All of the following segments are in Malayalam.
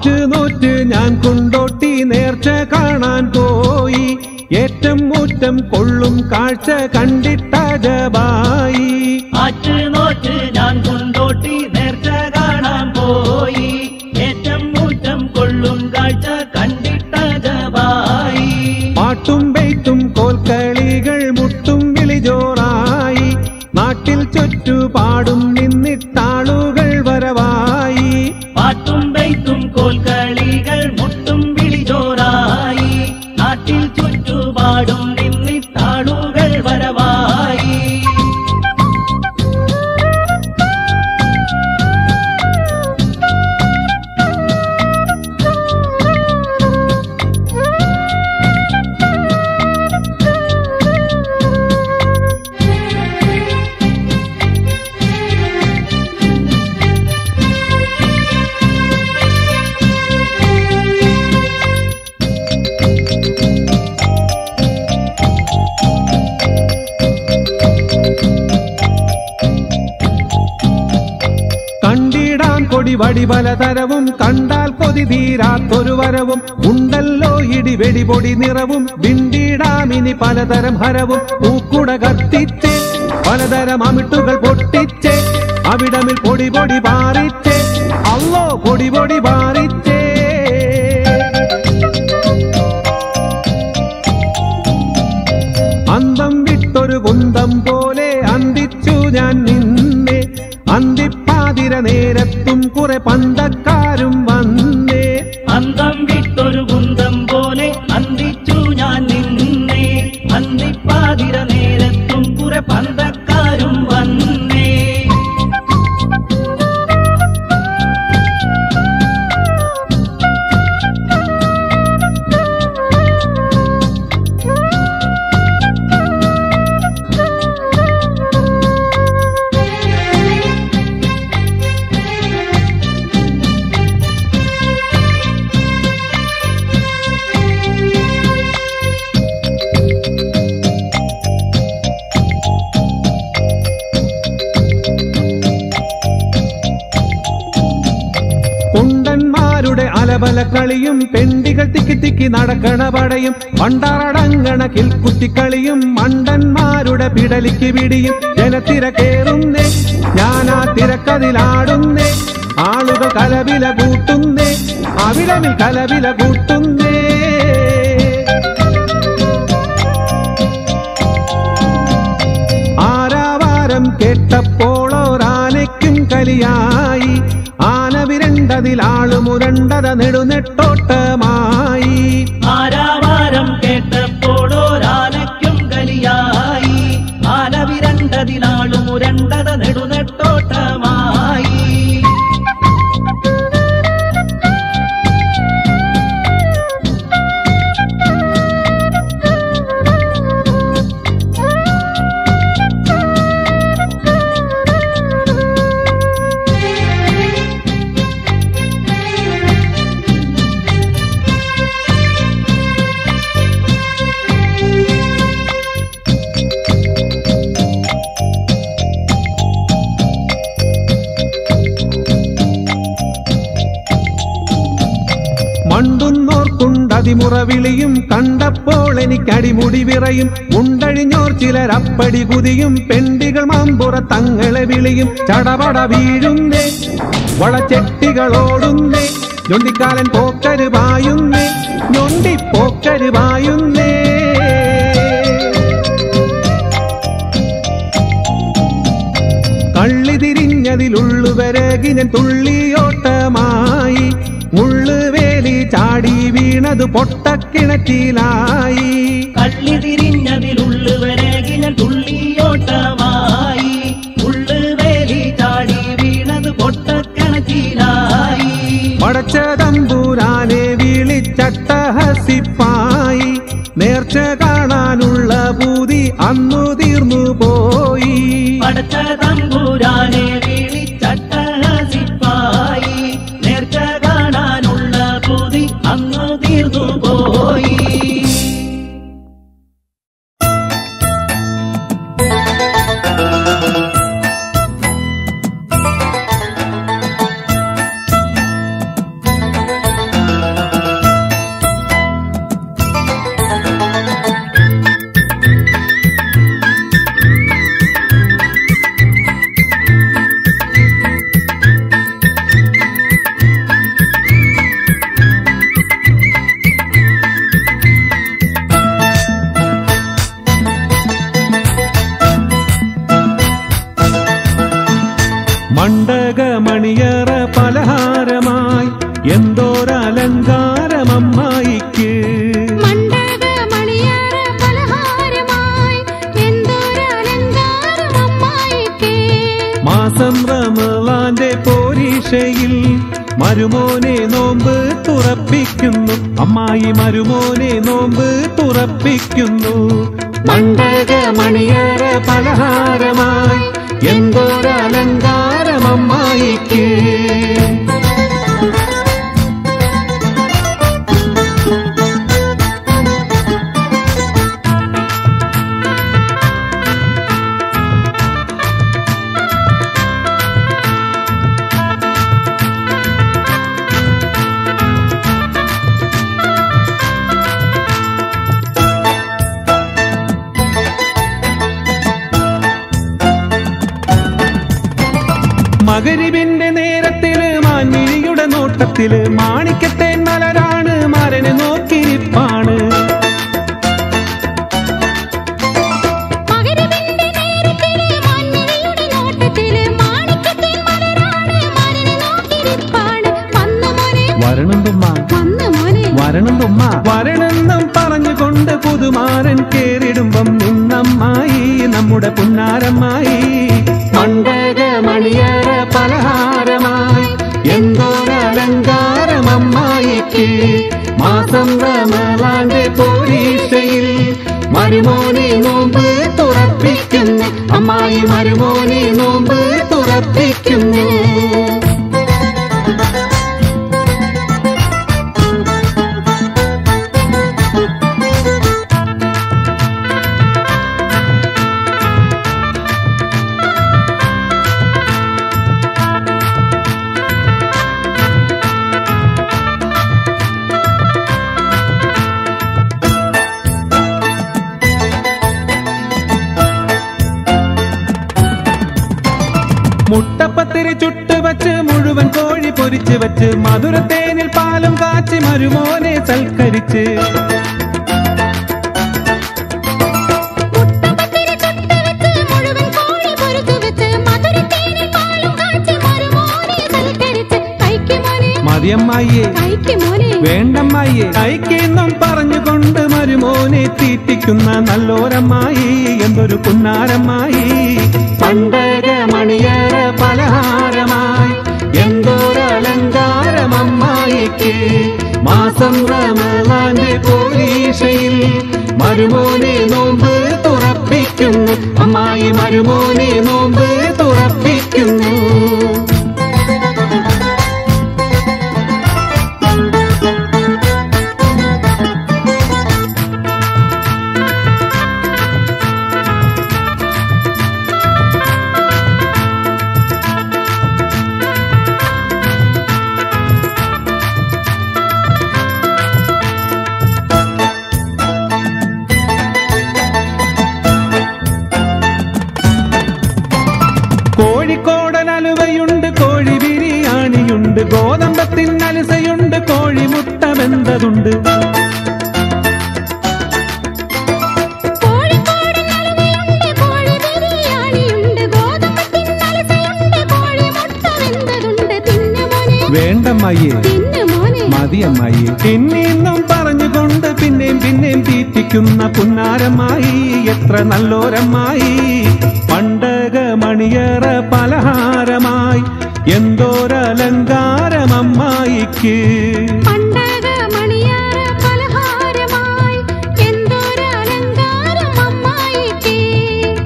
ആറ്റുനോറ്റ് ഞാൻ കൊണ്ടോട്ടി നേർച്ച കാണാൻ പോയി. ഏറ്റം മൂറ്റം കൊള്ളും കാഴ്ച കണ്ടിട്ട ജബായി. ആറ്റുനോറ്റ് ഞാൻ കൊണ്ടോട്ടി നേർച്ച കാണാൻ പോയി. ഏറ്റം മൂറ്റം കൊള്ളും കാഴ്ച കണ്ടിട്ട ജബായി. പാട്ടും പെയ്ത്തും കോൽക്കളികൾ മുട്ടും വിളിജോറായി. നാട്ടിൽ ചുറ്റുപാടും നിന്നിട്ടാളുകൾ വരവായി. പാട്ടും പെയ്ത്തും കോൽക്കളികൾ മുട്ടും വിളിജോറായി. നാട്ടിൽ ചുറ്റുപാടും നിന്നിട്ടാളുകൾ വരവായി. വടി പലതരവും കണ്ടാൽ കൊതി തീരാത്തൊരു വരവും. ഉണ്ടല്ലോ ഇടിവെടി പൊടി നിറവും വിണ്ടിടാമിനി പലതരം ഹരവും. പൂക്കുട കത്തിച്ച് പലതരം അമിട്ടുകൾ പൊട്ടിച്ച് അവിടമിൽ പൊടി പൊടി പാറിച്ച് അല്ലോ പൊടി പൊടി പാറിച്ച്. അന്തം വിട്ടൊരു കുന്തം പോലെ അന്തിച്ചു ഞാൻ നിന്നെ. അന്തിപ്പാതിര നേരത്തും കുറെ പന്തക്കാരും വന്നേ. അന്തം വിട്ടൊരു കുന്തം പോലെ അന്തിച്ചു ഞാൻ നിന്നെ. അന്തിപ്പാതിര നേരത്തും കുറെ പന്തക്കാരും വന്നേ. അലബല കളിയും പെണ്ടികൾ തിക്കി തിക്കി നടക്കണ പടയും പണ്ടാറടങ്ങണ കിൽക്കുത്തിക്കളിയും മണ്ടന്മാരുടെ പിടലിക്ക് പിടിയും. ജനത്തിര കേറുന്നേ ഞാനാ തിരക്കതിലാടുന്നേ. ആളുകൾ കലവില കൂട്ടുന്നേ അവിടമിൽ കലവില കൂട്ടുന്നേ. ആരാവാരം കേട്ടപ്പോളോരാനയ്ക്കും കലിയായി. ആന വിരണ്ടതിലാളു മുരണ്ടത നെടുനെട്ടോട്ടമായി. ആരാവാരം കേട്ടപ്പോളോരാനയ്ക്കും കലിയായി. ആന വിരണ്ടതിലാളു മുരണ്ടത നെടുനെട്ടോട്ടമായി. അതിമുറവിളിയും കണ്ടപ്പോൾ എനിക്കടിമുടി വിറയും. ഉണ്ടഴിഞ്ഞോർ ചിലരപ്പടി കുതിയും പെണ്ടികൾ മാമ്പുറ തങ്ങളെ വിളിയും. ചടപട വീഴുന്നേ വളച്ചെട്ടികളോടുന്നേ. ഞൊണ്ടിക്കാലൻ പോക്കര് പായുന്നേ ഞൊണ്ടിപ്പോക്കര് പായുന്നേ. കള്ളി തിരിഞ്ഞതിലുള്ളുവരകിനൻ തുള്ളിയോട്ടമായി. മുള്ളുവേലി ചാടി വീണതു പൊട്ടക്കിണറ്റിലായി. കള്ളി തിരിഞ്ഞതിലുള്ളുവരകിനൻ തുള്ളിയോട്ടമായി. മുള്ളുവേലി ചാടി വീണതു പൊട്ടക്കിണറ്റിലായി. പടച്ച തമ്പുരാനെ വിളിച്ചട്ടഹസിപ്പായി. നേർച്ച കാണാനുള്ള പൂതി അന്നു തീർന്നു പോയി. പടച്ച തമ്പുരാനെ വിളിച്ചട്ടഹസിപ്പായി. നേർച്ച കാണാനുള്ള പൂതി അന്നു തീർന്നു പോയി. മണിയറ പലഹാരമായി എന്തോരലങ്കാരമമ്മായിക്ക്. മാസം റമളാന്റെ പോരീഷയിൽ മരുമോനെ നോമ്പ് തുറപ്പിക്കുന്നു. അമ്മായി മരുമോനെ നോമ്പ് തുറപ്പിക്കുന്നു. മണ്ഡക മണിയറ പലഹാരമായി എന്തോരലങ്കാരമമ്മായിക്ക്. മകരിവിന്റെ നേരത്തില് മാൻമിഴിയുടെ നോട്ടത്തില് മാണിക്കത്തേൻ മലരാണ് മരന് നോക്കിരിപ്പാണ്. വരണെന്നും പറഞ്ഞുകൊണ്ട് പുതുമാരൻ കേറിടുമ്പം നിന്നമ്മായി നമ്മുടെ പുന്നാരമ്മായി. മണ്ഡക മണിയറ പലഹാരമായി എന്തോരലങ്കാരമമ്മായിക്ക്. മാസം റമളാന്റെ പോരീഷയിൽ മരുമോനെ നോമ്പ് തുറപ്പിക്കുന്നു. അമ്മായി മരുമോനെ നോമ്പ് തുറപ്പിക്കുന്നു. മുട്ടപ്പത്തിരി ചുട്ട് വച്ച് മുഴുവൻ കോഴി പൊരിച്ച് വെച്ച് മധുരത്തേനിൽ പാലും കാച്ചി മരുമോനെ സൽക്കരിച്ച്. മതിയമ്മായിയെ വേണ്ടമ്മായിയെ കൈക്കെന്നും പറഞ്ഞുകൊണ്ട് മരുമോനെ തീറ്റിക്കുന്ന നല്ലോരമ്മായി എന്തൊരു പുന്നാരമ്മായി. പണ്ടക മണിയറ പലഹാരമായി എന്തോരലങ്കാരമമ്മായിക്ക്. മാസം റമളാന്റെ പോരീഷയിൽ മരുമോനെ നോമ്പ് തുറപ്പിക്കുന്നു. അമ്മായി മരുമോനെ നോമ്പ് തുറപ്പിക്കുന്നു. കോഴിക്കോടനലുവയുണ്ട്, കോഴി ബിരിയാണിയുണ്ട്, ഗോതമ്പത്തിൻ അലസയുണ്ട്, കോഴിമുട്ട വെന്തതുണ്ട്. വേണ്ടമ്മായിയെ മതിയമ്മായിയെ പിന്നെയും പറഞ്ഞുകൊണ്ട് പിന്നെയും തീറ്റിക്കുന്ന പുന്നാരമ്മായി എത്ര നല്ലോരമ്മായി. പണ്ടക മണിയറ പലഹാരമായി എന്തോരലങ്കാരമമ്മായിക്ക്.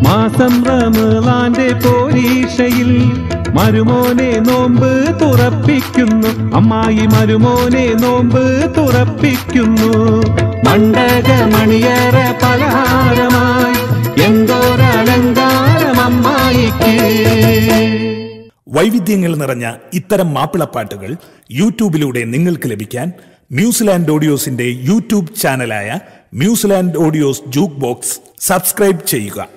മാസം റമളാന്റെ പോരീഷയിൽ മരുമോനെ നോമ്പ് തുറപ്പിക്കുന്നു. അമ്മായി മരുമോനെ നോമ്പ് തുറപ്പിക്കുന്നു. മണ്ഡക മണിയറ പലഹാരമായി എന്തോരലങ്കാരമമ്മായിക്ക്. വൈവിധ്യങ്ങൾ നിറഞ്ഞ ഇത്തരം മാപ്പിളപ്പാട്ടുകൾ യൂട്യൂബിലൂടെ നിങ്ങൾക്ക് ലഭിക്കാൻ ന്യൂസിലാൻഡ് ഓഡിയോസിന്റെ യൂട്യൂബ് ചാനലായ New Zealand audios jukebox subscribe ചെയ്യുക.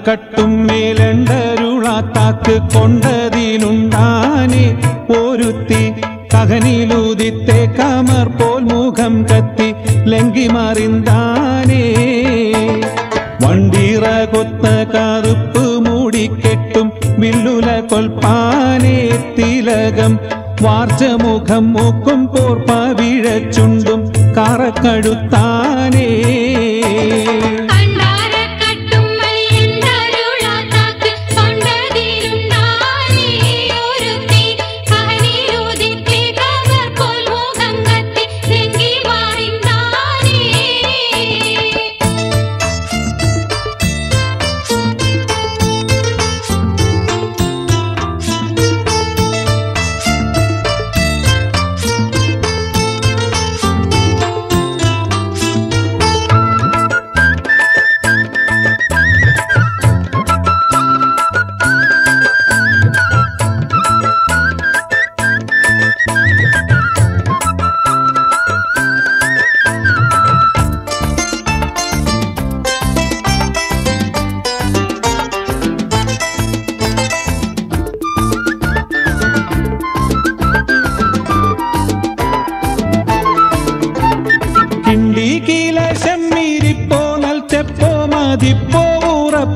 കണ്ടാരക്കട്ടും മേലണ്ടരുളാത്താക്ക് കൊണ്ടതിനുണ്ടാനെ ഒരുത്തി കഹനിലൂതിത്തെ കമർ പോൽ മുഖം കത്തി ലങ്കി മറിന്താനേ വണ്ടീറ കൊത്ത കറുപ്പ് മൂടിക്കെട്ടും വില്ലുല കൊൽപ്പാനേ തിലകം വാർജമുഖം മൂക്കും പോർപ്പ വീഴച്ചുണ്ടും കാറക്കഴുത്താനേ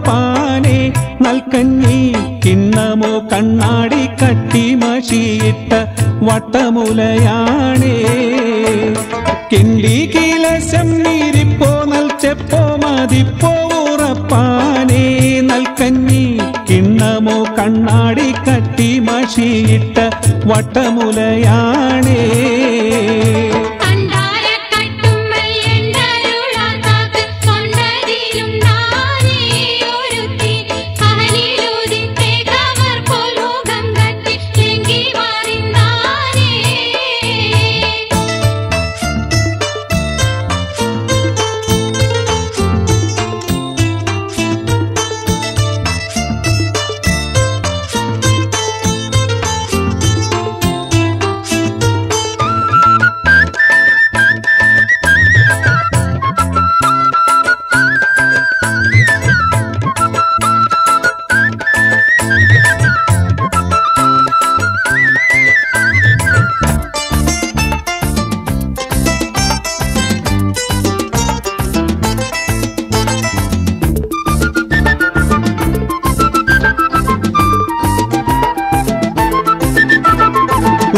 പ്പാനെ നൽകഞ്ഞി കിണ്ണമോ കണ്ണാടി കട്ടി മഷിയിട്ട വട്ടമുലയാണേ കിണ്ടി കീലശം നീരിപ്പോ നൽച്ചെപ്പോ മതിപ്പോ ഉറപ്പാനേ നൽകഞ്ഞി കിണ്ണമോ കണ്ണാടി കട്ടി മഷിയിട്ട വട്ടമുലയാണേ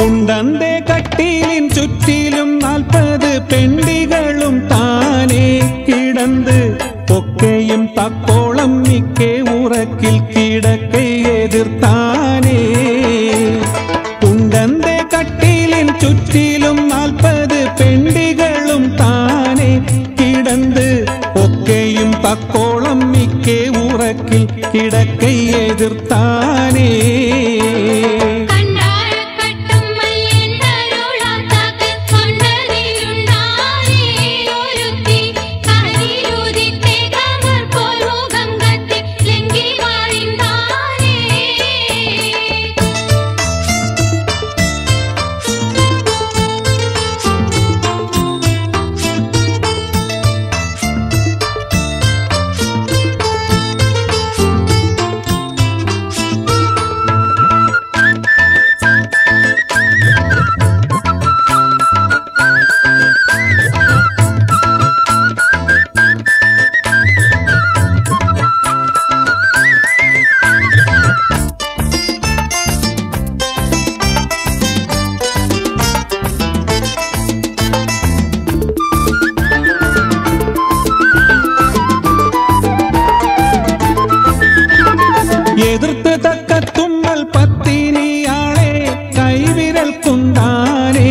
ഉണ്ടന്റെ കട്ടിലിൻ ചുറ്റിലും 40 പെണ്ടികളും താനേ കിടന്ന് പൊക്കയും തക്കോളം മിക്കേ ഉറക്കിൽ കിടക്കൈ എതിർത്താനേ ഉണ്ടന്റെ കട്ടിലിൻ ചുറ്റിലും 40 പെണ്ടികളും താനേ കിടന്ന് പൊക്കയും തക്കോളം മിക്കേ ഉറക്കിൽ കിടക്കൈ എതിർത്താനേ എതിർത്ത് തക്കത്തുമ്മൽ പത്തിനിയാളെ കൈവിരൽ കുന്താനെ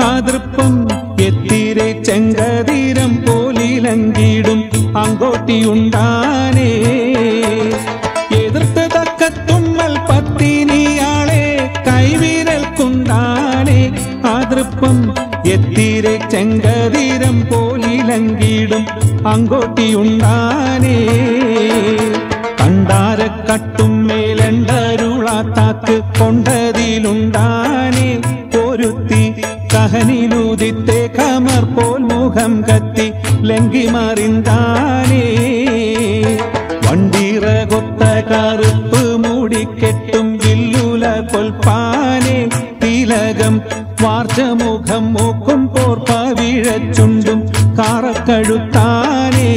അതൃപ്പം എത്തിരെ ചെങ്കതീരം പോലിലങ്കിടും അങ്കോട്ടിയുണ്ടാനേ എതിർത്ത് തക്കത്തുമ്മൽ പത്തിനിയാളെ കൈവിരൽ കുന്താനെ അതൃപ്പം എത്തിരെ ചെങ്കതീരം പോലിലങ്കിടും അങ്കോട്ടിയുണ്ടാനേ കണ്ടാരക്കട്ടും മേലണ്ടരുളാത്താക്ക് കൊണ്ടതിലുണ്ടാനേ ഒരുത്തി കഹനിലൂതിത്തെ കമർ പോൽ മുഖം കത്തി ലങ്കി മറിന്താനേ വണ്ടീറ കറുപ്പ് മൂടിക്കെട്ടും വില്ലുല കൊൽപ്പാനെ തിലകം വാർച്ചമുഖം മൂക്കും പോർപ്പവിഴച്ചുണ്ടും കാറക്കഴുത്താനേ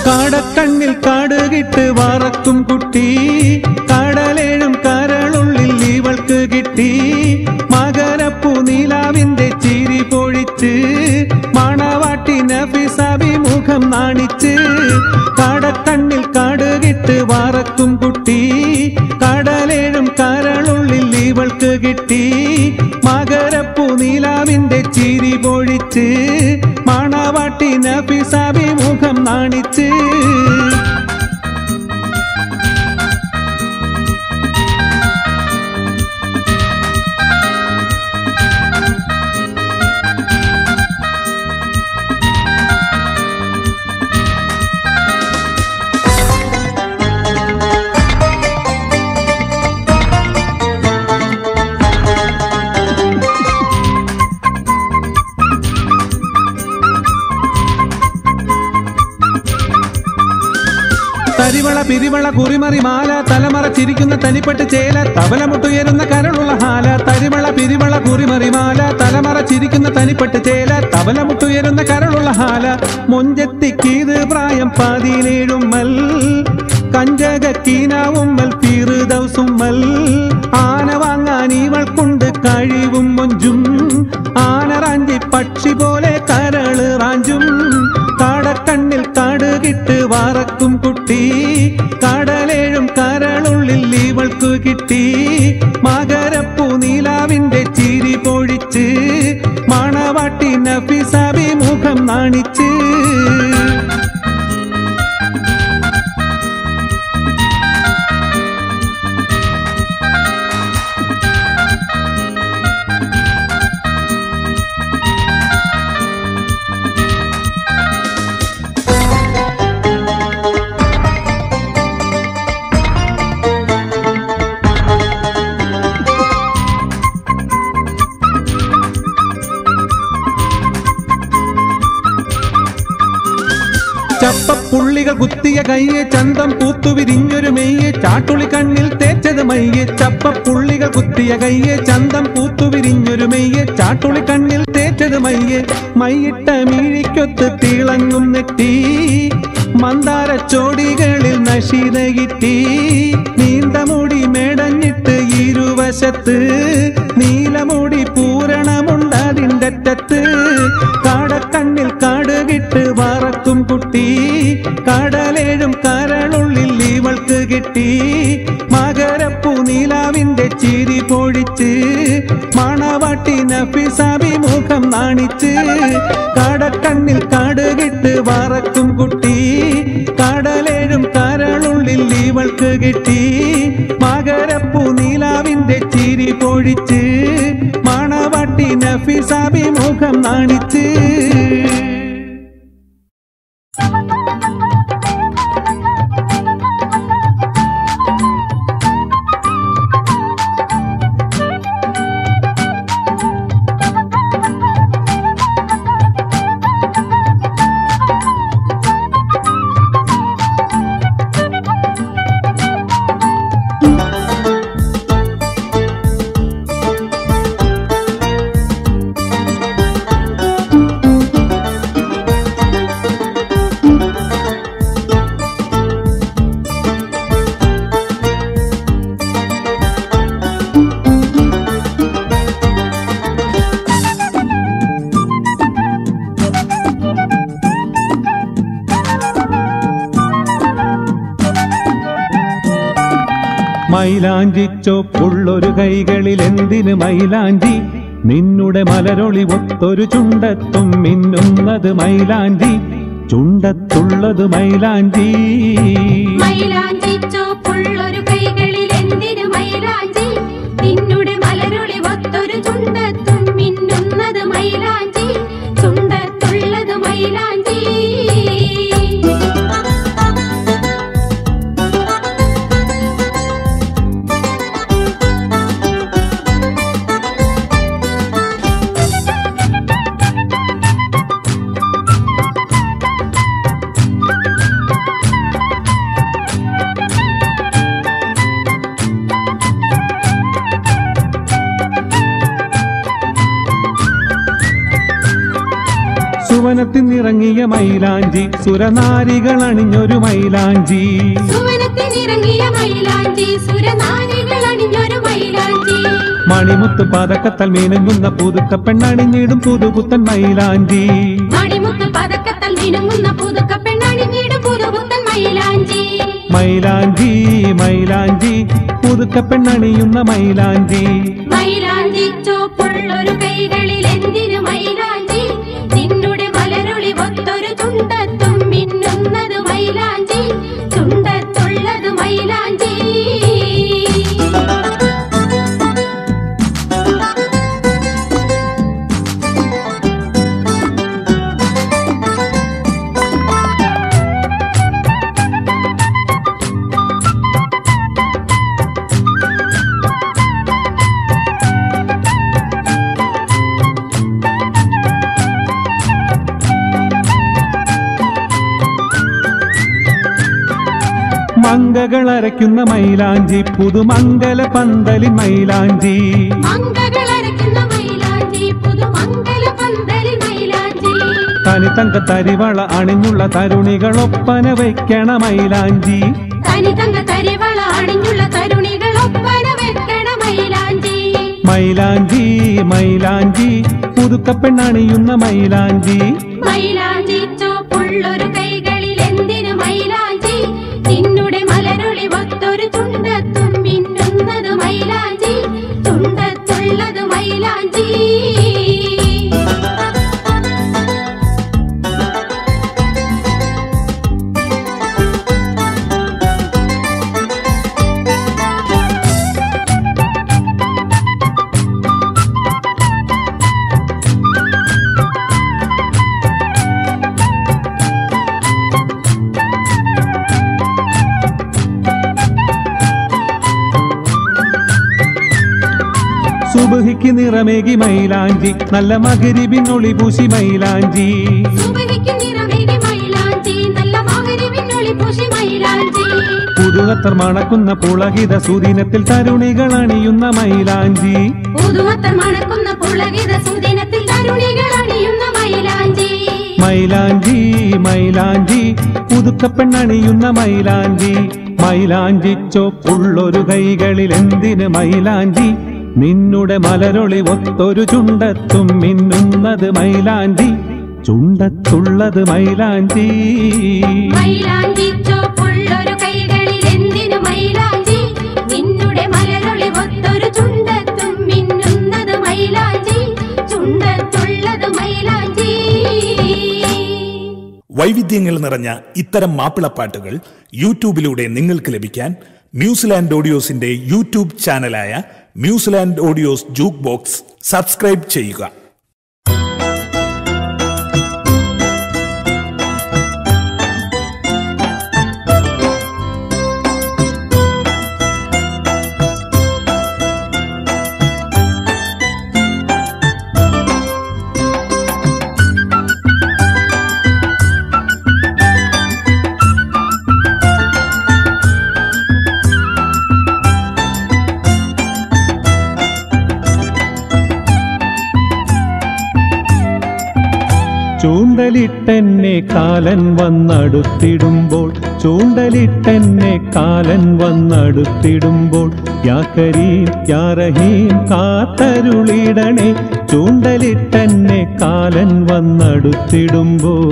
കാടക്കണ്ണിൽ കാടുകിട്ട് വറക്കും കുട്ടി കടലേഴും കരളുള്ളിൽ ഇവൾക്ക് കിട്ടി മകരപ്പൂ നീലാവിന്റെ ചിരി പൊഴിച്ച് മണവാട്ടി നഫീസഭിമുഖം നാണിച്ച് കാടക്കണ്ണിൽ കാടുകിട്ട് വറക്കും കുട്ടി കടലേഴും കരളുള്ളിൽ ഇവൾക്ക് കിട്ടി മകരപ്പൂ നീലാവിന്റെ ചിരി പൊഴിച്ച് മണവാട്ടി നഫീസഭിമുഖം നാണിച്ച് തരിവള പിരിവള കുറിമറി മാല തലമറ ചിരിക്കുന്ന തനിപ്പെട്ട് ചേല തവലമുട്ടുയരുന്ന കരളുള്ള ഹാല തരിവള പിരിവള കുറിമറി മാല തലമറ ചിരിക്കുന്ന തനിപ്പെട്ട് ചേല തവലമുട്ടുയരുന്ന കരളുള്ള ഹാല മൊഞ്ചത്തിക്കീത് പ്രായം 17 കഞ്ചകക്കീനാവുമ്മൽ പീറുദൗസുമ്മൽ ആന വാങ്ങാൻ ഇവൾക്കുണ്ട് കഴിവും മൊഞ്ചും ആനറാഞ്ചി പക്ഷി പോലെ കരള് റാഞ്ചും കാടക്കണ്ണിൽ കാടുകിട്ട് വറക്കും കുട്ടി കടലേഴും കരളുള്ളിൽ ഇവൾക്കു കിട്ടി മകരപ്പൂ നീലാവിന്റെ ചിരി പൊഴിച്ച് മണവാട്ടി നഫീസഭിമുഖം നാണിച്ച് ചപ്പപ്പുള്ളികൾ കുത്തിയ കയ്യെ ചന്തം പൂത്തുവിരിഞ്ഞൊരു മെയ്യെ ചാട്ടുളി കണ്ണിൽ തേച്ചത് മയ്യെ ചപ്പപ്പുള്ളികൾ കുത്തിയ കയ്യെ ചന്തം പൂത്തുവിരിഞ്ഞൊരു മെയ്യെ ചാട്ടുളി കണ്ണിൽ തേച്ചത് മയ്യെ മയ്യിട്ട മീഴിക്കൊത്ത് തിളങ്ങും നെറ്റി മന്ദാര ചോടികളിൽ നശീത കിട്ടി നീന്തമുടി മേടഞ്ഞിട്ട് ഇരുവശത്ത് നീലമുടി പൂരണമുണ്ടതിൻ്റെ അറ്റത്ത് കാടക്കണ്ണിൽ കാടുകിട്ട് വറക്കും കുട്ടി കടലേഴും കരളുള്ളിൽ ഇവൾക്ക് കിട്ടി മകരപ്പൂ നീലാവിന്റെ ചിരി പൊഴിച്ച് മണവാട്ടി നഫീസഭിമുഖം നാണിച്ച് കാടക്കണ്ണിൽ കാടുകിട്ട് വറക്കും കുട്ടി കടലേഴും കരളുള്ളിൽ ഇവൾക്ക് കിട്ടി മകരപ്പൂ നീലാവിന്റെ ചിരി പൊഴിച്ച് മണവാട്ടി നഫീസഭിമുഖം നാണിച്ച് മൈലാഞ്ചി ചോപ്പുള്ളൊരു കൈകളിൽ എന്തിന് മൈലാഞ്ചി നിന്നുടെ മലരൊളി ഒത്തൊരു ചുണ്ടത്തും മിന്നുന്നത് മൈലാഞ്ചി ചുണ്ടത്തുള്ളത് മൈലാഞ്ചി മൈലാഞ്ചി ചോപ്പുള്ളൊരു കൈകളിൽ എന്തിനു മൈലാഞ്ചി നിന്നുടെ മലരൊളി ഒത്തൊരു ചുണ്ടത്തും മിന്നുന്നത് മൈലാഞ്ചി ചുണ്ടത്തുള്ളത് മൈലാഞ്ചി സുവനത്തിനിറങ്ങിയ മൈലാഞ്ചി സുരനാരികൾ അണിഞ്ഞൊരു മൈലാഞ്ചി സുവനത്തിനിറങ്ങിയ മൈലാഞ്ചി സുരനാരികൾ അണിഞ്ഞൊരു മൈലാഞ്ചി മണിമുത്ത് പതക്കത്തൽ മീനുങ്ങുന്ന പുതുക്ക പെണ്ണണിഞ്ഞിടും പുതുപുത്തൻ മൈലാഞ്ചി മണിമുത്ത് പതക്കത്തൽ മീനുങ്ങുന്ന പുതുക്ക പെണ്ണണിഞ്ഞിടും പുതുപുത്തൻ മൈലാഞ്ചി മൈലാഞ്ചി മൈലാഞ്ചി പുതുക്ക പെണ്ണണിയുന്ന മൈലാഞ്ചി മൈലാഞ്ചി ചോപ്പുള്ളൊരു കൈകളിൽ എന്തിനു മൈലാഞ്ചി നിന്നുടെ മലരൊളി ഒത്തൊരു ചുണ്ടത്തും മിന്നുന്നത് മൈലാഞ്ചി ചുണ്ടത്തുള്ളത് മൈലാഞ്ചി മംഗകൾ അരയ്ക്കുന്ന മൈലാഞ്ചി പുതുമംഗല പന്തലി മൈലാഞ്ചി മംഗകൾ അരയ്ക്കുന്ന മൈലാഞ്ചി പുതുമംഗല പന്തലി മൈലാഞ്ചി തനിതങ്ക തരിവള അണിഞ്ഞുള്ള തരുണികൾ ഒപ്പന വയ്ക്കണ മൈലാഞ്ചി തനിതങ്ക തരിവള അണിഞ്ഞുള്ള തരുണികൾ ഒപ്പന വെക്കണ മൈലാഞ്ചി മൈലാഞ്ചി മൈലാഞ്ചി പുതുക്ക പെണ്ണണിയുന്ന മൈലാഞ്ചി മൈലാഞ്ചി ചോപ്പുള്ളൊരു കൈകളിൽ എന്തിനു മൈലാഞ്ചി നിന്നുടെ മലരൊളി ഒത്തൊരു ചുണ്ടത്തും മിന്നുന്നത് മൈലാഞ്ചി ചുണ്ടത്തുള്ളത് മൈലാഞ്ചി സുബഹിക്ക് നിറമേകി മൈലാഞ്ചി നല്ല മകരിബിനൊളി പൂശി മൈലാഞ്ചി സുബഹിക്ക് നിറമേകി മൈലാഞ്ചി നല്ല മകരിബിനൊളി പൂശി മൈലാഞ്ചി പുതുവത്തർ മണക്കുന്ന പുളകിത സുദിനത്തിൽ തരുണികൾ അണിയുന്ന മൈലാഞ്ചി പുതുവത്തർ മണക്കുന്ന പുളകിത സുദിനത്തിൽ തരുണികൾ അണിയുന്ന മൈലാഞ്ചി മൈലാഞ്ചി മൈലാഞ്ചി പുതുക്ക പെണ്ണണിയുന്ന മൈലാഞ്ചി മൈലാഞ്ചി ചോപ്പുള്ളൊരു കൈകളിൽ എന്തിന് മൈലാഞ്ചി നിന്നുടെ മലരൊളി ഒത്തൊരു ചുണ്ടത്തും മിന്നുന്നത് മൈലാഞ്ചി ചുണ്ടത്തുള്ളത് മൈലാഞ്ചി മൈലാഞ്ചി ചോപ്പുള്ളൊരു കൈകളിൽ എന്തിനു മൈലാഞ്ചി നിന്നുടെ മലരൊളി ഒത്തൊരു ചുണ്ടത്തും മിന്നുന്നത് മൈലാഞ്ചി ചുണ്ടത്തുള്ളത് മൈലാഞ്ചി വൈവിധ്യങ്ങൾ നിറഞ്ഞ ഇത്തരം മാപ്പിളപ്പാട്ടുകൾ യൂട്യൂബിലൂടെ നിങ്ങൾക്ക് ലഭിക്കാൻ ന്യൂസിലാൻഡ് ഓഡിയോസിന്റെ യൂട്യൂബ് ചാനലായ New Zealand audios jukebox subscribe ചെയ്യുക. ചൂണ്ടലിട്ടെന്നെ കാലൻ വന്നടുത്തിടുമ്പോൾ ചൂണ്ടലിട്ടെന്നെ കാലൻ വന്നടുത്തിടുമ്പോൾ യാ കരീം യാ റഹീം കാത്തരുളിടണേ ചൂണ്ടലിട്ടെന്നെ കാലൻ വന്നടുത്തിടുമ്പോൾ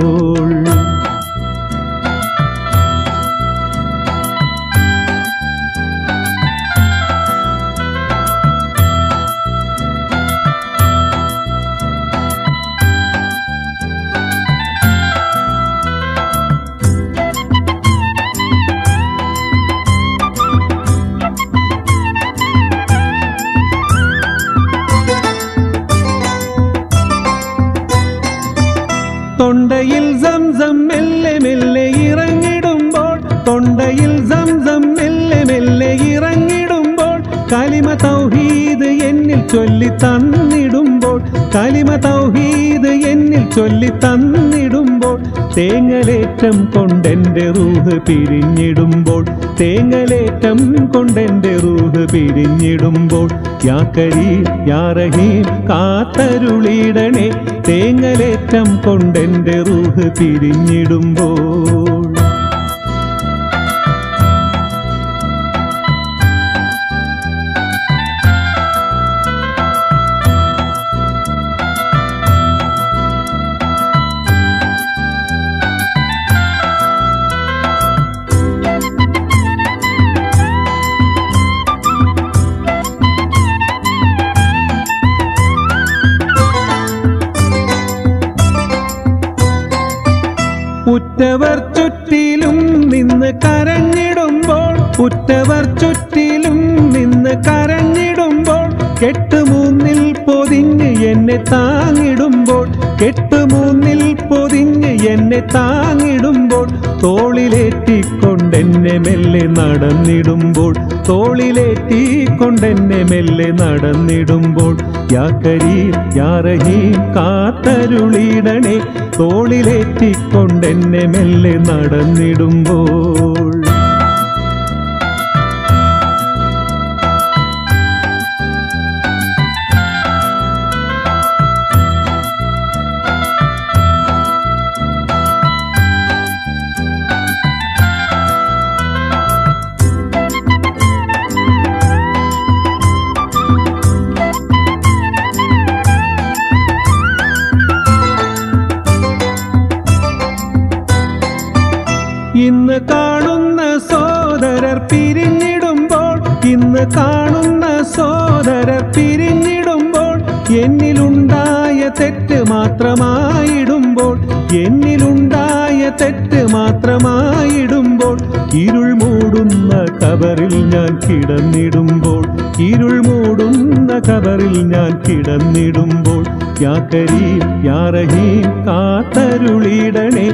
തൊണ്ടയിൽ സംസം മെല്ലെ മെല്ലെ ഇറങ്ങിടുമ്പോൾ തൊണ്ടയിൽ സംസം മെല്ലെ മെല്ലെ ഇറങ്ങിടുമ്പോൾ കലിമ തൗഹീദ് എന്നിൽ ചൊല്ലി തന്നിടുമ്പോൾ കലിമ തൗഹീദ് എന്നിൽ ചൊല്ലി തന്നിടുമ്പോൾ തേങ്ങലേറ്റം കൊണ്ടെന്റെ റൂഹ് പിരിഞ്ഞിടുമ്പോൾ തേങ്ങലേറ്റം കൊണ്ടെന്റെ റൂഹ് പിരിഞ്ഞിടുമ്പോൾ യാ കരീം യാ റഹീം കാത്തരുളിടണേ തേങ്ങലേറ്റം കൊണ്ടെന്റെ റൂഹ് പിരിഞ്ഞിടുമ്പോൾ. ഉറ്റവർ ചുറ്റിലും നിന്ന് കരഞ്ഞിടുമ്പോൾ ഉറ്റവർ ചുറ്റിലും നിന്ന് കരഞ്ഞിടുമ്പോൾ കെട്ടുമൂന്നിൽ പൊതിഞ്ഞ് എന്നെ താങ്ങിടുമ്പോൾ കെട്ടുമൂന്നിൽ പൊതിഞ്ഞ് എന്നെ താങ്ങിടുമ്പോൾ തോളിലേറ്റിക്കൊണ്ടെന്നെ മെല്ലെ നടന്നിടുമ്പോൾ തോളിലേറ്റിക്കൊണ്ടെന്നെ മെല്ലെ നടന്നിടുമ്പോൾ യാ കരീം യാ റഹീം കാത്തരുളിടണേ തോളിലേറ്റിക്കൊണ്ടെന്നെ മെല്ലെ നടന്നിടുമ്പോൾ. ഇന്ന് കാണുന്ന സോദരർ പിരിഞ്ഞിടുമ്പോൾ ഇന്ന് കാണുന്ന സോദരർ പിരിഞ്ഞിടുമ്പോൾ എന്നിലുണ്ടായ തെറ്റ് മാത്രമായിടുമ്പോൾ എന്നിലുണ്ടായ തെറ്റ് മാത്രമായിടുമ്പോൾ ഇരുൾ മൂടുന്ന കബറിൽ ഞാൻ കിടന്നിടുമ്പോൾ ഇരുൾ മൂടുന്ന കബറിൽ ഞാൻ കിടന്നിടുമ്പോൾ യാ കരീം യാ റഹീം കാത്തരുളിടണേ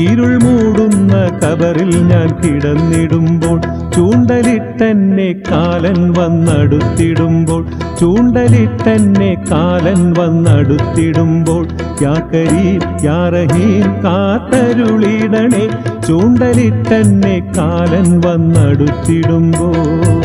ഇരുൾ മൂടുന്ന കബറിൽ ഞാൻ കിടന്നിടുമ്പോൾ ചൂണ്ടലിട്ടെന്നെ കാലൻ വന്നടുത്തിടുമ്പോൾ ചൂണ്ടലിട്ടെന്നെ കാലൻ വന്നടുത്തിടുമ്പോൾ യാ കരീം യാ റഹീം കാത്തരുളിടണേ ചൂണ്ടലിട്ടെന്നെ കാലൻ വന്നടുത്തിടുമ്പോൾ.